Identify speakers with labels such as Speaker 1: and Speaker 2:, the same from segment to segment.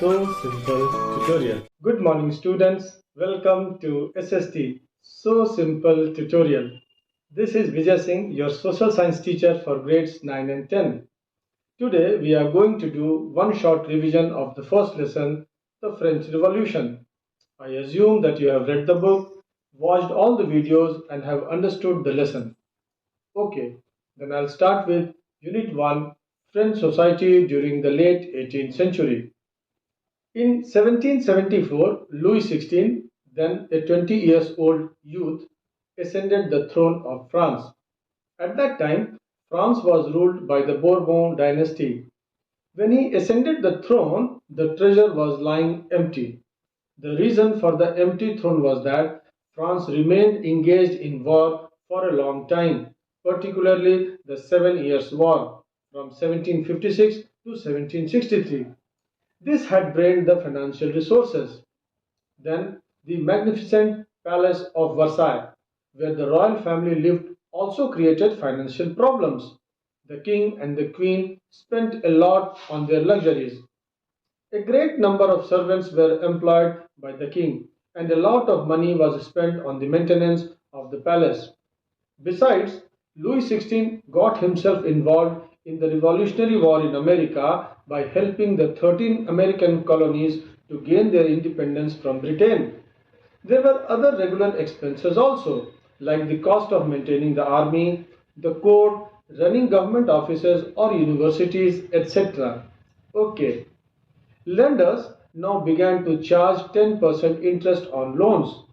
Speaker 1: So Simple tutorial. Good morning students. Welcome to SST So Simple tutorial. This is Vijay Singh, your social science teacher for grades 9 and 10. Today we are going to do one short revision of the first lesson, the French Revolution. I assume that you have read the book, watched all the videos and have understood the lesson. Okay, then I'll start with Unit 1, French society during the late 18th century. In 1774, Louis XVI, then a 20 years old youth, ascended the throne of France. At that time, France was ruled by the Bourbon dynasty. When he ascended the throne, the treasure was lying empty. The reason for the empty throne was that France remained engaged in war for a long time, particularly the Seven Years' War from 1756 to 1763. This had drained the financial resources. Then the magnificent palace of Versailles, where the royal family lived, also created financial problems. The king and the queen spent a lot on their luxuries. A great number of servants were employed by the king, and a lot of money was spent on the maintenance of the palace. Besides, Louis XVI got himself involved in the Revolutionary War in America by helping the 13 American colonies to gain their independence from Britain. There were other regular expenses also, like the cost of maintaining the army, the court, running government offices or universities, etc. Okay, lenders now began to charge 10% interest on loans.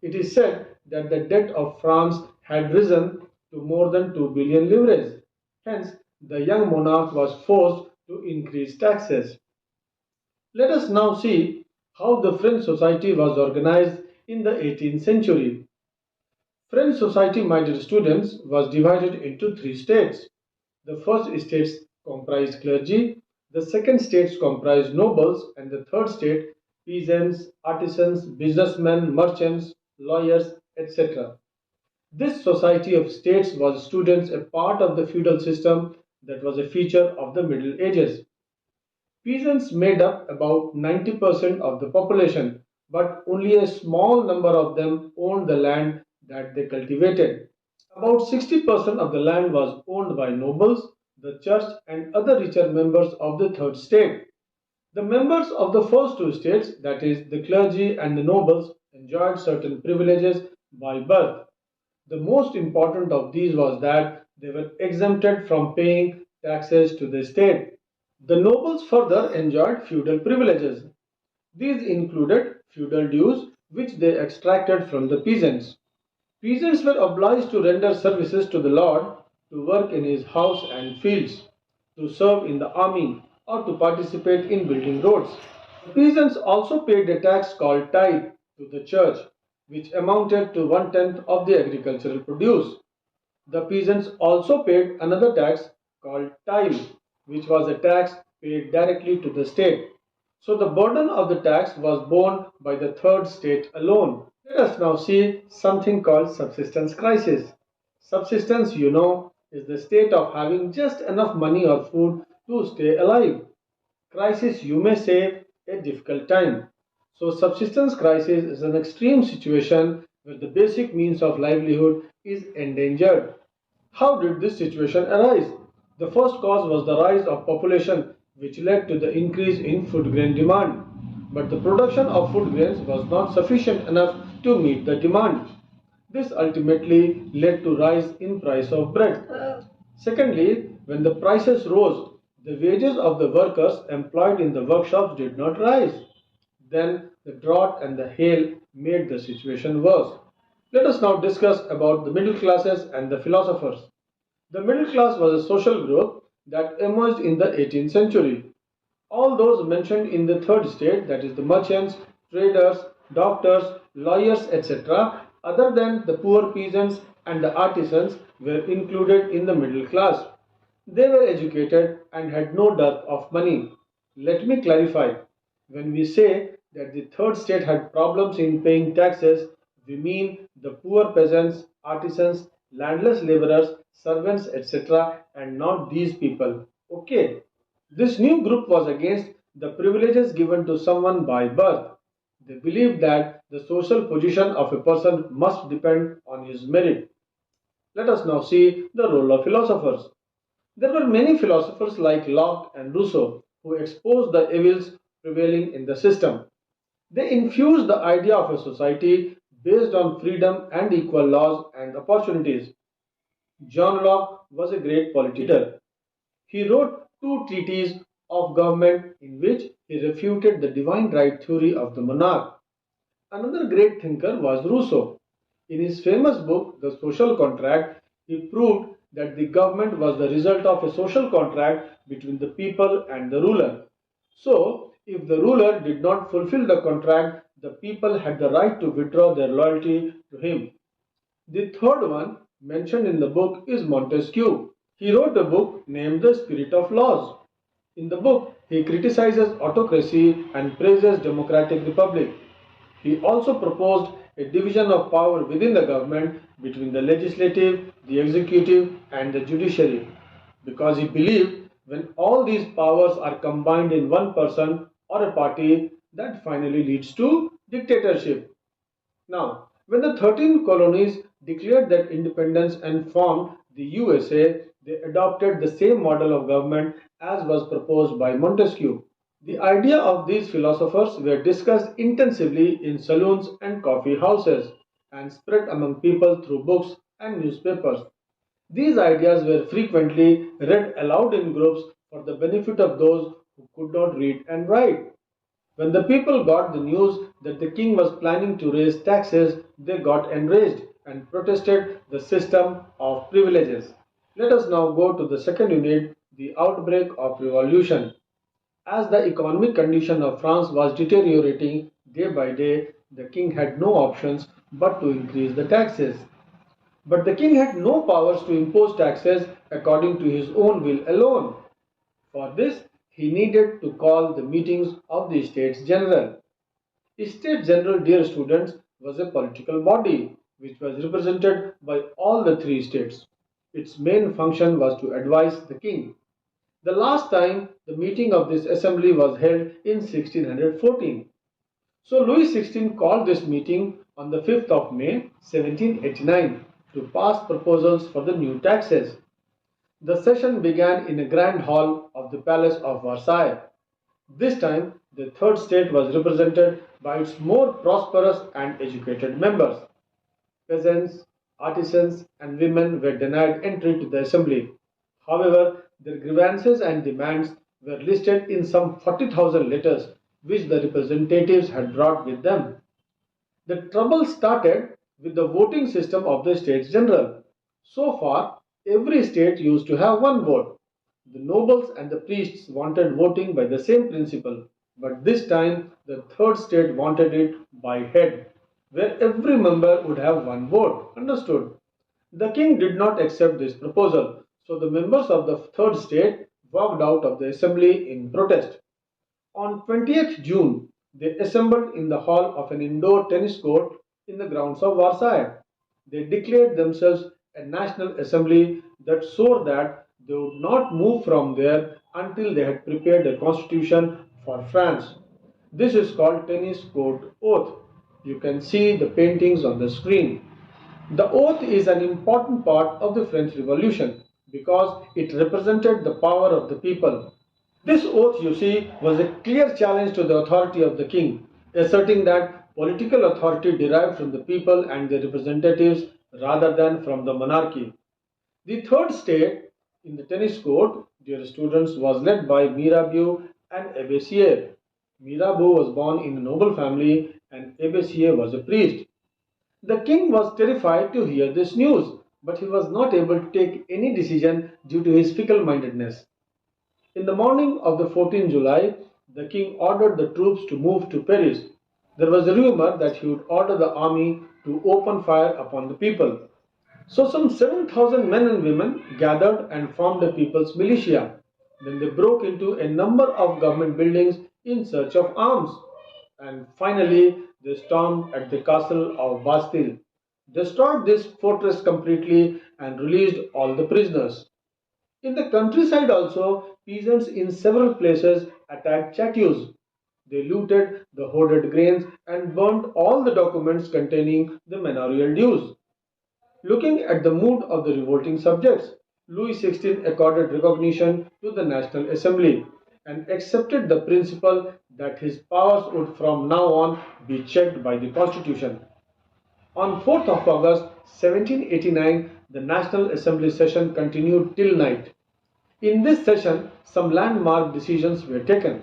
Speaker 1: It is said that the debt of France had risen to more than 2 billion livres. Hence, the young monarch was forced to increase taxes. Let us now see how the French society was organized in the 18th century. French society, my dear students, was divided into three states. The first state comprised clergy, the second state comprised nobles, and the third state peasants, artisans, businessmen, merchants, lawyers, etc. This society of states was students a part of the feudal system that was a feature of the Middle Ages. Peasants made up about 90% of the population, but only a small number of them owned the land that they cultivated. About 60% of the land was owned by nobles, the church, and other richer members of the third state. The members of the first two states, that is, the clergy and the nobles, enjoyed certain privileges by birth. The most important of these was that they were exempted from paying taxes to the state. The nobles further enjoyed feudal privileges. These included feudal dues, which they extracted from the peasants. Peasants were obliged to render services to the lord, to work in his house and fields, to serve in the army, or to participate in building roads. The peasants also paid a tax called tithe to the church, which amounted to one tenth of the agricultural produce. The peasants also paid another tax called tithe, which was a tax paid directly to the state. So the burden of the tax was borne by the third state alone. Let us now see something called subsistence crisis. Subsistence, is the state of having just enough money or food to stay alive. Crisis, you may say, a difficult time. So subsistence crisis is an extreme situation where the basic means of livelihood is endangered. How did this situation arise? The first cause was the rise of population, which led to the increase in food grain demand. But the production of food grains was not sufficient enough to meet the demand. This ultimately led to rise in price of bread. Secondly, when the prices rose, the wages of the workers employed in the workshops did not rise. Then the drought and the hail made the situation worse. Let us now discuss about the middle classes and the philosophers. The middle class was a social group that emerged in the 18th century. All those mentioned in the third state, that is the merchants, traders, doctors, lawyers, etc., other than the poor peasants and the artisans, were included in the middle class. They were educated and had no dearth of money. Let me clarify. When we say that the third state had problems in paying taxes, we mean the poor peasants, artisans, landless laborers, servants, etc., and not these people. Okay. This new group was against the privileges given to someone by birth. They believed that the social position of a person must depend on his merit. Let us now see the role of philosophers. There were many philosophers like Locke and Rousseau who exposed the evils prevailing in the system. They infused the idea of a society based on freedom and equal laws and opportunities. John Locke was a great politician. He wrote two treatises of government in which he refuted the divine right theory of the monarch. Another great thinker was Rousseau. In his famous book, The Social Contract, he proved that the government was the result of a social contract between the people and the ruler. So, if the ruler did not fulfill the contract, the people had the right to withdraw their loyalty to him. The third one mentioned in the book is Montesquieu. He wrote a book named The Spirit of Laws. In the book, he criticizes autocracy and praises democratic republic. He also proposed a division of power within the government between the legislative, the executive, and the judiciary, because he believed when all these powers are combined in one person or a party, that finally leads to dictatorship. Now, when the 13 colonies declared their independence and formed the USA, they adopted the same model of government as was proposed by Montesquieu. The idea of these philosophers were discussed intensively in saloons and coffee houses and spread among people through books and newspapers. These ideas were frequently read aloud in groups for the benefit of those who could not read and write. When the people got the news that the king was planning to raise taxes, they got enraged and protested the system of privileges. Let us now go to the second unit, the outbreak of revolution. As the economic condition of France was deteriorating day by day, the king had no options but to increase the taxes. But the king had no powers to impose taxes according to his own will alone. For this, he needed to call the meetings of the States General. The States General, dear students, was a political body which was represented by all the three states. Its main function was to advise the king. The last time the meeting of this assembly was held in 1614. So Louis XVI called this meeting on the 5th of May 1789 to pass proposals for the new taxes. The session began in a grand hall of the Palace of Versailles. This time, the third state was represented by its more prosperous and educated members. Peasants, artisans, and women were denied entry to the assembly. However, their grievances and demands were listed in some 40,000 letters which the representatives had brought with them. The trouble started with the voting system of the States General. So far, every state used to have one vote. The nobles and the priests wanted voting by the same principle, but this time the third state wanted it by head, where every member would have one vote. Understood? The king did not accept this proposal, so the members of the third state walked out of the assembly in protest. On 20th June, they assembled in the hall of an indoor tennis court in the grounds of Versailles. They declared themselves a national assembly that swore that they would not move from there until they had prepared a constitution for France. This is called tennis court oath. You can see the paintings on the screen. The oath is an important part of the French Revolution because it represented the power of the people. This oath, you see, was a clear challenge to the authority of the king, asserting that political authority derived from the people and their representatives rather than from the monarchy. The third state in the tennis court, dear students, was led by Mirabeau and Abbé. Mirabeau was born in a noble family and Abbé was a priest. The king was terrified to hear this news, but he was not able to take any decision due to his fickle-mindedness. In the morning of the 14th July, the king ordered the troops to move to Paris. There was a rumor that he would order the army to open fire upon the people. So some 7,000 men and women gathered and formed a people's militia. Then they broke into a number of government buildings in search of arms. And finally, they stormed at the castle of Bastille, destroyed this fortress completely and released all the prisoners. In the countryside also, peasants in several places attacked statues. They looted the hoarded grains and burned all the documents containing the manorial dues. Looking at the mood of the revolting subjects, Louis XVI accorded recognition to the National Assembly and accepted the principle that his powers would from now on be checked by the Constitution. On 4th of August 1789, the National Assembly session continued till night. In this session, some landmark decisions were taken.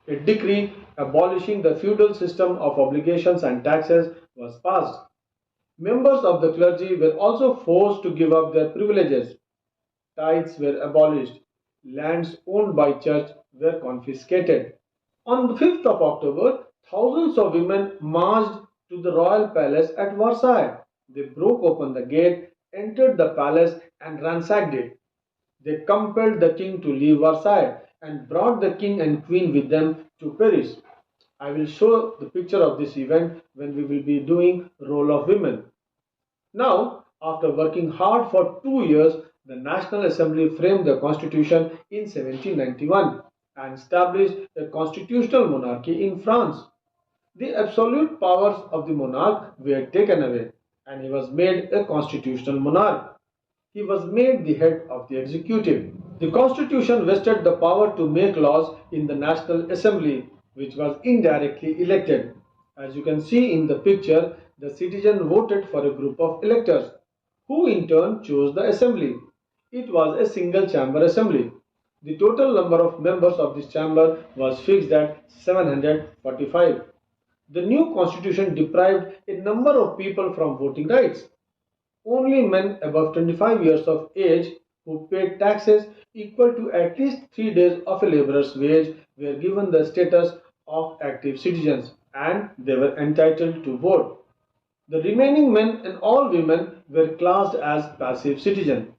Speaker 1: A decree abolishing the feudal system of obligations and taxes was passed. Members of the clergy were also forced to give up their privileges. Tithes were abolished. Lands owned by church were confiscated. On the 5th of October, thousands of women marched to the royal palace at Versailles. They broke open the gate, entered the palace, and ransacked it. They compelled the king to leave Versailles and brought the king and queen with them to Paris. I will show the picture of this event when we will be doing Role of Women. Now, after working hard for 2 years, the National Assembly framed the Constitution in 1791 and established a constitutional monarchy in France. The absolute powers of the monarch were taken away, and he was made a constitutional monarch. He was made the head of the executive. The constitution vested the power to make laws in the National Assembly, which was indirectly elected. As you can see in the picture, the citizen voted for a group of electors, who in turn chose the assembly. It was a single chamber assembly. The total number of members of this chamber was fixed at 745. The new constitution deprived a number of people from voting rights. Only men above 25 years of age who paid taxes equal to at least 3 days of a laborer's wage were given the status of active citizens, and they were entitled to vote. The remaining men and all women were classed as passive citizens.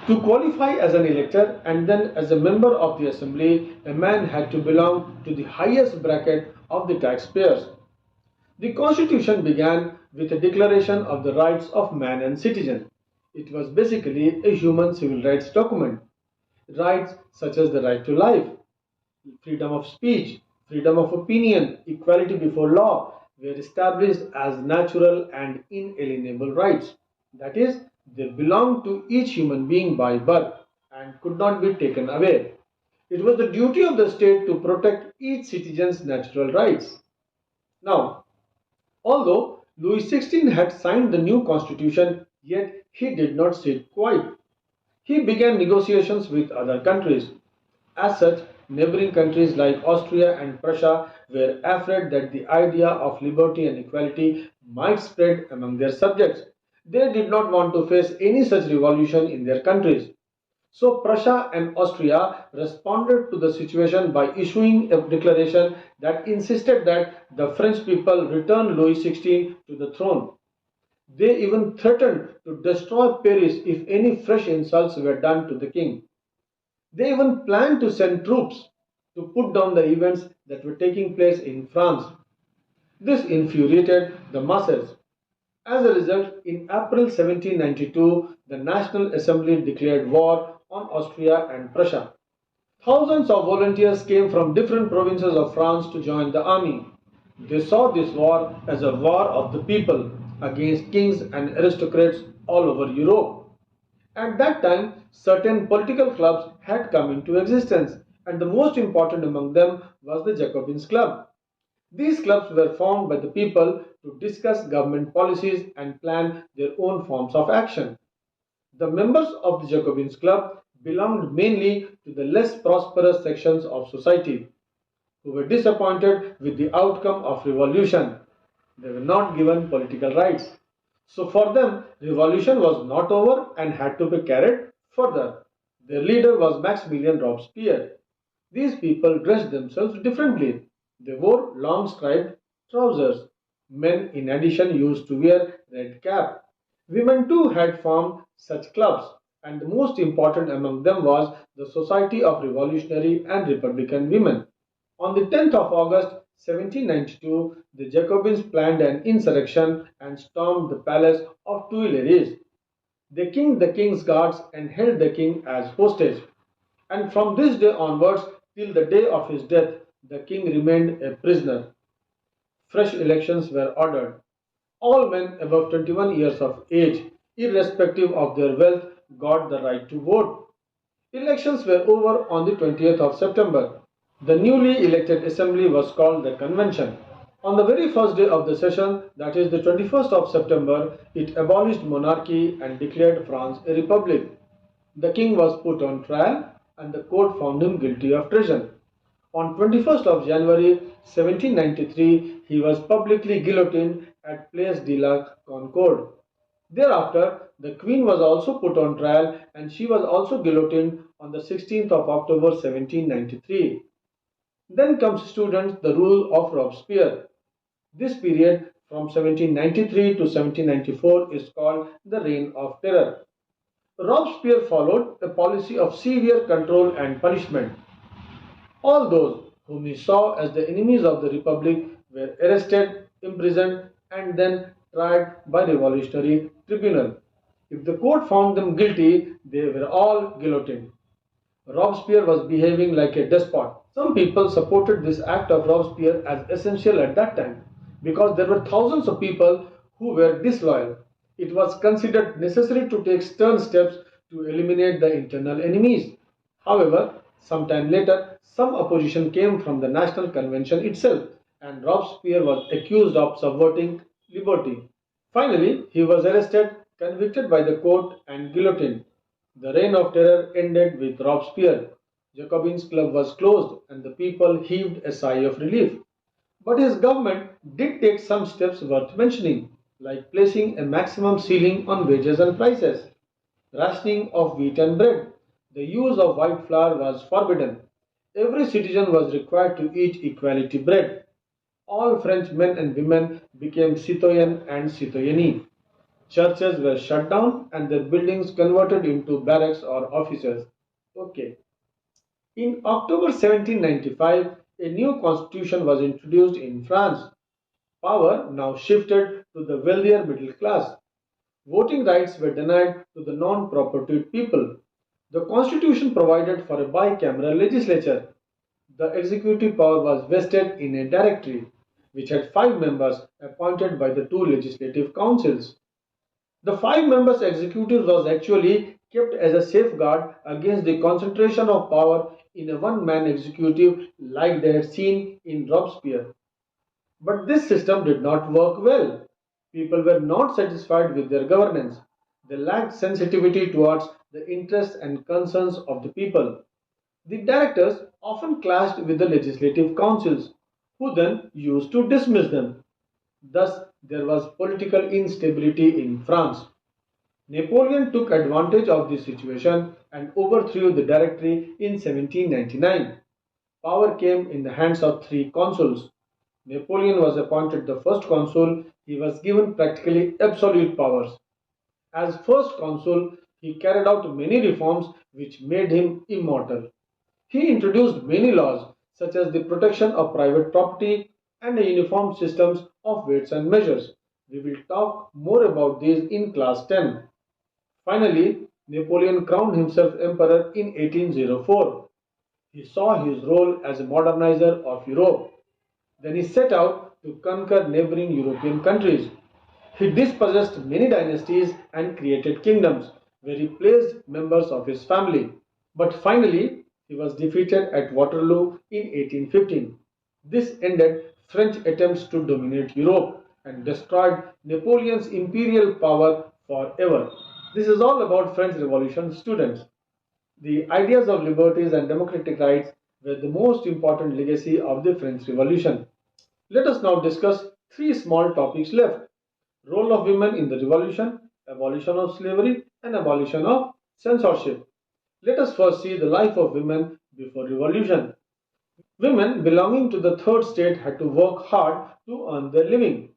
Speaker 1: To qualify as an elector and then as a member of the assembly, a man had to belong to the highest bracket of the taxpayers. The constitution began with a declaration of the rights of man and citizen. It was basically a human civil rights document. Rights such as the right to life, freedom of speech, freedom of opinion, equality before law were established as natural and inalienable rights. That is, they belonged to each human being by birth and could not be taken away. It was the duty of the state to protect each citizen's natural rights. Now, although Louis XVI had signed the new constitution, yet he did not sit quiet. He began negotiations with other countries. As such, neighboring countries like Austria and Prussia were afraid that the idea of liberty and equality might spread among their subjects. They did not want to face any such revolution in their countries. So Prussia and Austria responded to the situation by issuing a declaration that insisted that the French people return Louis XVI to the throne. They even threatened to destroy Paris if any fresh insults were done to the king. They even planned to send troops to put down the events that were taking place in France. This infuriated the masses. As a result, in April 1792, the National Assembly declared war on Austria and Prussia. Thousands of volunteers came from different provinces of France to join the army. They saw this war as a war of the people against kings and aristocrats all over Europe. At that time, certain political clubs had come into existence, and the most important among them was the Jacobins Club. These clubs were formed by the people to discuss government policies and plan their own forms of action. The members of the Jacobins Club belonged mainly to the less prosperous sections of society, who were disappointed with the outcome of revolution. They were not given political rights. So for them, revolution was not over and had to be carried further. Their leader was Maximilian Robespierre. These people dressed themselves differently. They wore long striped trousers. Men in addition used to wear red cap. Women too had formed such clubs, and the most important among them was the Society of Revolutionary and Republican Women. On the 10th of August 1792, the Jacobins planned an insurrection and stormed the palace of Tuileries. They killed the king's guards and held the king as hostage. And from this day onwards till the day of his death, the king remained a prisoner. Fresh elections were ordered. All men above 21 years of age, irrespective of their wealth, got the right to vote. Elections were over on the 20th of September. The newly elected assembly was called the convention. On the very first day of the session, that is the 21st of September, it abolished monarchy and declared France a republic. The king was put on trial and the court found him guilty of treason. On 21st of January 1793, he was publicly guillotined at Place de la Concorde. Thereafter, the Queen was also put on trial and she was also guillotined on the 16th of October 1793. Then comes, students, the rule of Robespierre. This period from 1793 to 1794 is called the Reign of Terror. Robespierre followed a policy of severe control and punishment. All those whom he saw as the enemies of the Republic were arrested, imprisoned, and then tried by revolutionary tribunal. If the court found them guilty, they were all guillotined. Robespierre was behaving like a despot. Some people supported this act of Robespierre as essential at that time because there were thousands of people who were disloyal. It was considered necessary to take stern steps to eliminate the internal enemies. However, sometime later, some opposition came from the National Convention itself, and Robespierre was accused of subverting liberty. Finally, he was arrested, convicted by the court, and guillotined. The reign of terror ended with Robespierre. Jacobins' club was closed, and the people heaved a sigh of relief. But his government did take some steps worth mentioning, like placing a maximum ceiling on wages and prices, rationing of wheat and bread. The use of white flour was forbidden. Every citizen was required to eat equality bread. All French men and women became citoyen and citoyennes. Churches were shut down and their buildings converted into barracks or offices. Okay. In October 1795, a new constitution was introduced in France. Power now shifted to the wealthier middle class. Voting rights were denied to the non-propertied people. The constitution provided for a bicameral legislature. The executive power was vested in a directory, which had 5 members appointed by the 2 legislative councils. The 5 members executive was actually kept as a safeguard against the concentration of power in a one-man executive like they had seen in Robespierre. But this system did not work well. People were not satisfied with their governance. They lacked sensitivity towards the interests and concerns of the people. The directors often clashed with the legislative councils, who then used to dismiss them. Thus, there was political instability in France. Napoleon took advantage of this situation and overthrew the Directory in 1799. Power came in the hands of 3 consuls. Napoleon was appointed the first consul. He was given practically absolute powers. As first consul, he carried out many reforms which made him immortal. He introduced many laws such as the protection of private property and a uniform systems of weights and measures. We will talk more about these in class 10. Finally, Napoleon crowned himself emperor in 1804. He saw his role as a modernizer of Europe. Then he set out to conquer neighboring European countries. He dispossessed many dynasties and created kingdoms where he placed members of his family. But finally, he was defeated at Waterloo in 1815. This ended French attempts to dominate Europe and destroyed Napoleon's imperial power forever. This is all about French Revolution, students. The ideas of liberties and democratic rights were the most important legacy of the French Revolution. Let us now discuss 3 small topics left: role of women in the revolution, abolition of slavery, and abolition of censorship. Let us first see the life of women before revolution. Women belonging to the third state had to work hard to earn their living.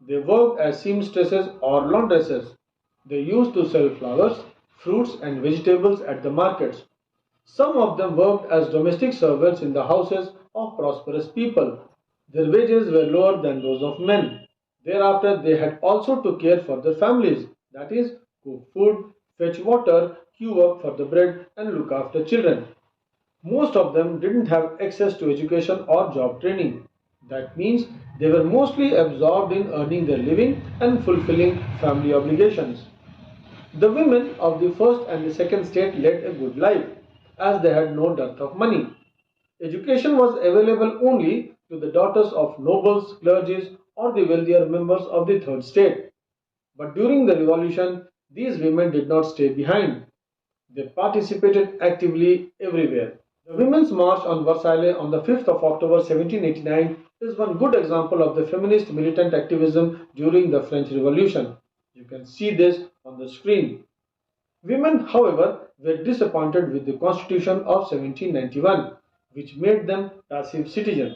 Speaker 1: They worked as seamstresses or laundresses. They used to sell flowers, fruits, and vegetables at the markets. Some of them worked as domestic servants in the houses of prosperous people. Their wages were lower than those of men. Thereafter, they had also to care for their families, that is, cook food, fetch water, queue up for the bread, and look after children. Most of them didn't have access to education or job training. That means they were mostly absorbed in earning their living and fulfilling family obligations. The women of the first and the second state led a good life, as they had no dearth of money. Education was available only to the daughters of nobles, clergies, or the wealthier members of the third state. But during the revolution, these women did not stay behind. They participated actively everywhere. The Women's March on Versailles on the 5th of October 1789 is one good example of the feminist militant activism during the French Revolution. You can see this on the screen. Women, however, were disappointed with the Constitution of 1791, which made them passive citizens.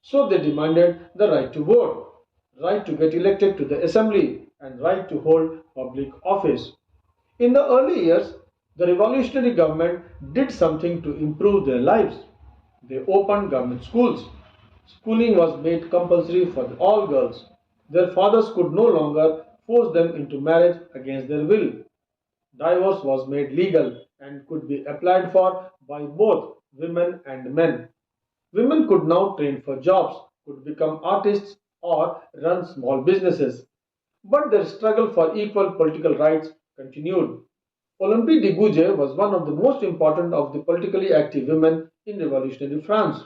Speaker 1: So they demanded the right to vote, right to get elected to the assembly, and right to hold public office. In the early years, the revolutionary government did something to improve their lives. They opened government schools. Schooling was made compulsory for all girls. Their fathers could no longer force them into marriage against their will. Divorce was made legal and could be applied for by both women and men. Women could now train for jobs, could become artists, or run small businesses. But their struggle for equal political rights continued. Olympe de Gouges was one of the most important of the politically active women in revolutionary France.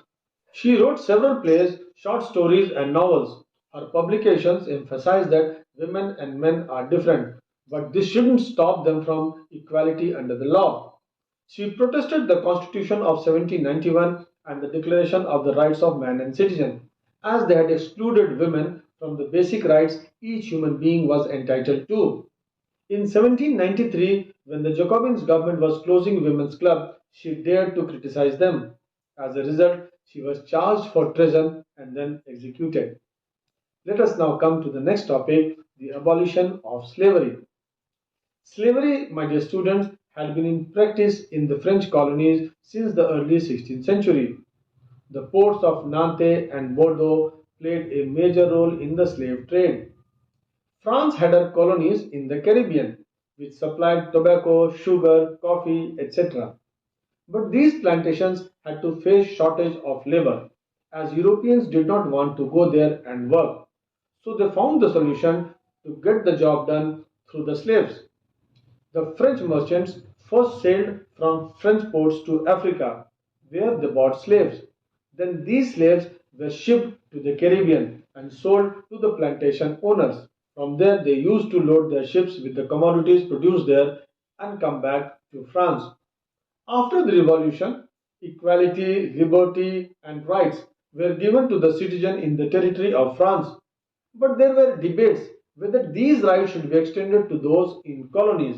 Speaker 1: She wrote several plays, short stories, and novels. Her publications emphasize that women and men are different, but this shouldn't stop them from equality under the law. She protested the Constitution of 1791 and the Declaration of the Rights of Man and Citizen, as they had excluded women from the basic rights each human being was entitled to. In 1793, when the Jacobins government was closing women's clubs, she dared to criticize them. As a result, she was charged for treason and then executed. Let us now come to the next topic, the abolition of slavery. Slavery, my dear students, had been in practice in the French colonies since the early 16th century. The ports of Nantes and Bordeaux played a major role in the slave trade. France had her colonies in the Caribbean, which supplied tobacco, sugar, coffee, etc. But these plantations had to face shortage of labor, as Europeans did not want to go there and work. So they found the solution to get the job done through the slaves. The French merchants first sailed from French ports to Africa, where they bought slaves. Then these slaves were shipped to the Caribbean and sold to the plantation owners. From there, they used to load their ships with the commodities produced there and come back to France. After the revolution, equality, liberty, and rights were given to the citizen in the territory of France. But there were debates whether these rights should be extended to those in colonies.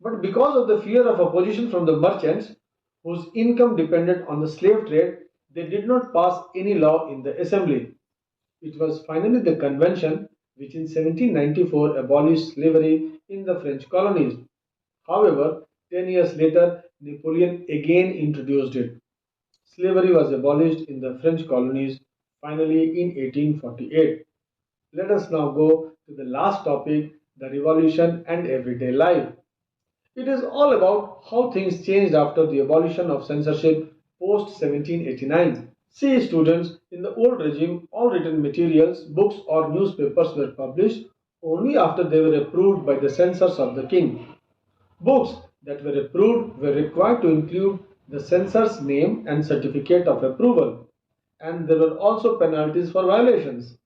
Speaker 1: But because of the fear of opposition from the merchants, whose income depended on the slave trade, they did not pass any law in the assembly. It was finally the convention which in 1794 abolished slavery in the French colonies. However, 10 years later, Napoleon again introduced it. Slavery was abolished in the French colonies finally in 1848. Let us now go to the last topic, the revolution and everyday life. It is all about how things changed after the abolition of censorship post 1789. See, students, in the old regime, all written materials, books, or newspapers were published only after they were approved by the censors of the king. Books that were approved were required to include the censor's name and certificate of approval, and there were also penalties for violations.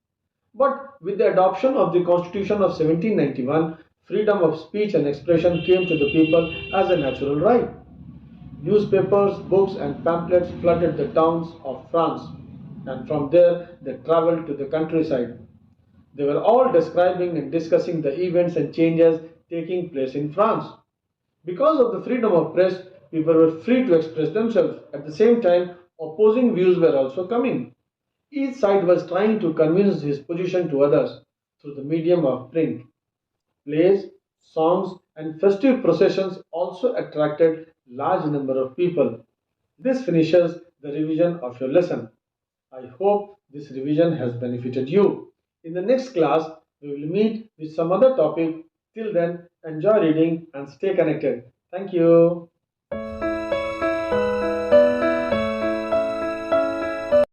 Speaker 1: But with the adoption of the Constitution of 1791, freedom of speech and expression came to the people as a natural right. Newspapers, books, and pamphlets flooded the towns of France, and from there they traveled to the countryside. They were all describing and discussing the events and changes taking place in France. Because of the freedom of press, people were free to express themselves. At the same time, opposing views were also coming. Each side was trying to convince his position to others through the medium of print. Plays, songs, and festive processions also attracted large number of people. This finishes the revision of your lesson. I hope this revision has benefited you. In the next class, we will meet with some other topic. Till then, enjoy reading and stay connected. Thank you.